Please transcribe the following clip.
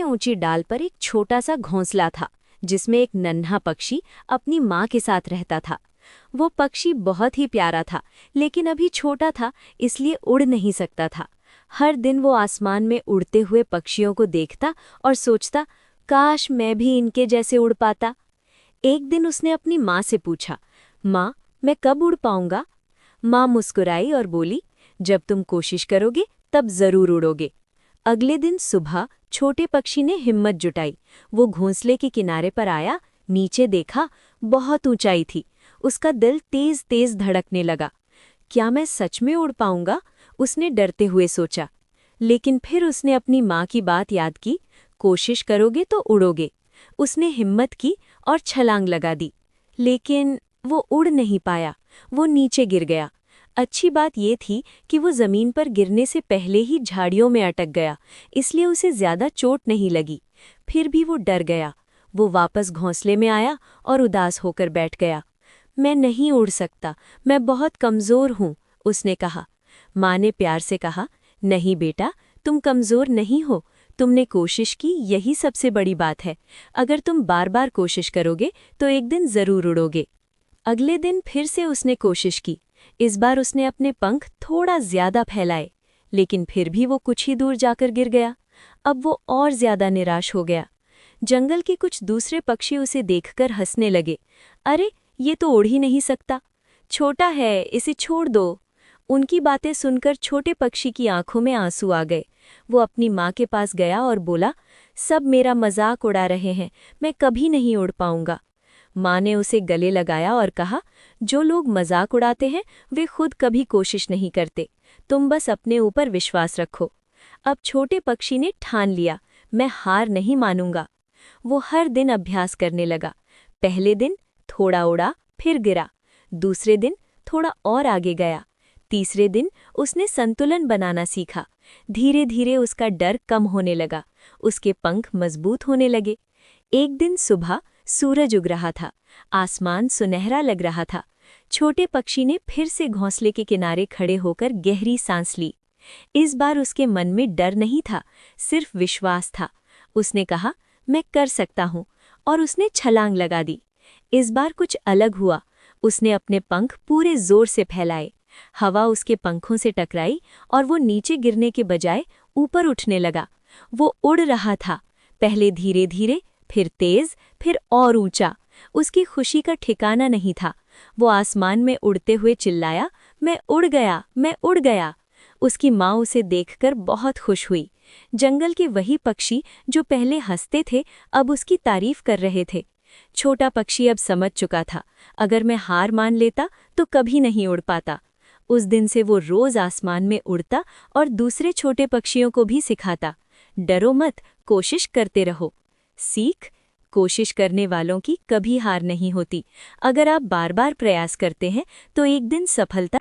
ऊंची डाल पर एक छोटा सा घोंसला था जिसमें एक नन्हा पक्षी अपनी माँ के साथ रहता था। वो पक्षी बहुत ही प्यारा था, लेकिन अभी छोटा था, इसलिए उड़ नहीं सकता था। हर दिन वो आसमान में उड़ते हुए पक्षियों को देखता और सोचता, काश मैं भी इनके जैसे उड़ पाता। एक दिन उसने अपनी माँ से पूछा, माँ, मैं कब उड़ पाऊंगा? माँ मुस्कुराई और बोली, जब तुम कोशिश करोगे तब जरूर उड़ोगे। अगले दिन सुबह छोटे पक्षी ने हिम्मत जुटाई। वो घोंसले के किनारे पर आया, नीचे देखा, बहुत ऊंचाई थी। उसका दिल तेज तेज धड़कने लगा। क्या मैं सच में उड़ पाऊंगा? उसने डरते हुए सोचा। लेकिन फिर उसने अपनी माँ की बात याद की, कोशिश करोगे तो उड़ोगे। उसने हिम्मत की और छलांग लगा दी। लेकिन वो उड़ नहीं पाया, वो नीचे गिर गया। अच्छी बात ये थी कि वो जमीन पर गिरने से पहले ही झाड़ियों में अटक गया, इसलिए उसे ज्यादा चोट नहीं लगी। फिर भी वो डर गया। वो वापस घोंसले में आया और उदास होकर बैठ गया। मैं नहीं उड़ सकता, मैं बहुत कमजोर हूँ, उसने कहा। माँ ने प्यार से कहा, नहीं बेटा, तुम कमजोर नहीं हो, तुमने कोशिश की, यही सबसे बड़ी बात है। अगर तुम बार बार कोशिश करोगे तो एक दिन जरूर उड़ोगे। अगले दिन फिर से उसने कोशिश की। इस बार उसने अपने पंख थोड़ा ज्यादा फैलाए, लेकिन फिर भी वो कुछ ही दूर जाकर गिर गया। अब वो और ज्यादा निराश हो गया। जंगल के कुछ दूसरे पक्षी उसे देखकर हंसने लगे। अरे, ये तो उड़ ही नहीं सकता, छोटा है, इसे छोड़ दो। उनकी बातें सुनकर छोटे पक्षी की आंखों में आंसू आ गए। वो अपनी माँ के पास गया और बोला, सब मेरा मजाक उड़ा रहे हैं, मैं कभी नहीं उड़ पाऊंगा। माँ ने उसे गले लगाया और कहा, जो लोग मजाक उड़ाते हैं वे खुद कभी कोशिश नहीं करते, तुम बस अपने ऊपर विश्वास रखो। अब छोटे पक्षी ने ठान लिया, मैं हार नहीं मानूंगा। वो हर दिन अभ्यास करने लगा। पहले दिन थोड़ा उड़ा, फिर गिरा। दूसरे दिन थोड़ा और आगे गया। तीसरे दिन उसने संतुलन बनाना सीखा। धीरे धीरे उसका डर कम होने लगा, उसके पंख मजबूत होने लगे। एक दिन सुबह सूरज उग रहा था, आसमान सुनहरा लग रहा था। छोटे पक्षी ने फिर से घोंसले के किनारे खड़े होकर गहरी सांस ली। इस बार उसके मन में डर नहीं था, सिर्फ विश्वास था। उसने कहा, मैं कर सकता हूँ, और उसने छलांग लगा दी। इस बार कुछ अलग हुआ। उसने अपने पंख पूरे जोर से फैलाए। हवा उसके पंखों से टकराई और वो नीचे गिरने के बजाय ऊपर उठने लगा। वो उड़ रहा था, पहले धीरे धीरे, फिर तेज, फिर और ऊंचा। उसकी खुशी का ठिकाना नहीं था। वो आसमान में उड़ते हुए चिल्लाया, मैं उड़ गया, मैं उड़ गया। उसकी माँ उसे देखकर बहुत खुश हुई। जंगल के वही पक्षी जो पहले हंसते थे, अब उसकी तारीफ कर रहे थे। छोटा पक्षी अब समझ चुका था, अगर मैं हार मान लेता तो कभी नहीं उड़ पाता। उस दिन से वो रोज आसमान में उड़ता और दूसरे छोटे पक्षियों को भी सिखाता, डरो मत, कोशिश करते रहो। सीख, कोशिश करने वालों की कभी हार नहीं होती। अगर आप बार बार प्रयास करते हैं तो एक दिन सफलता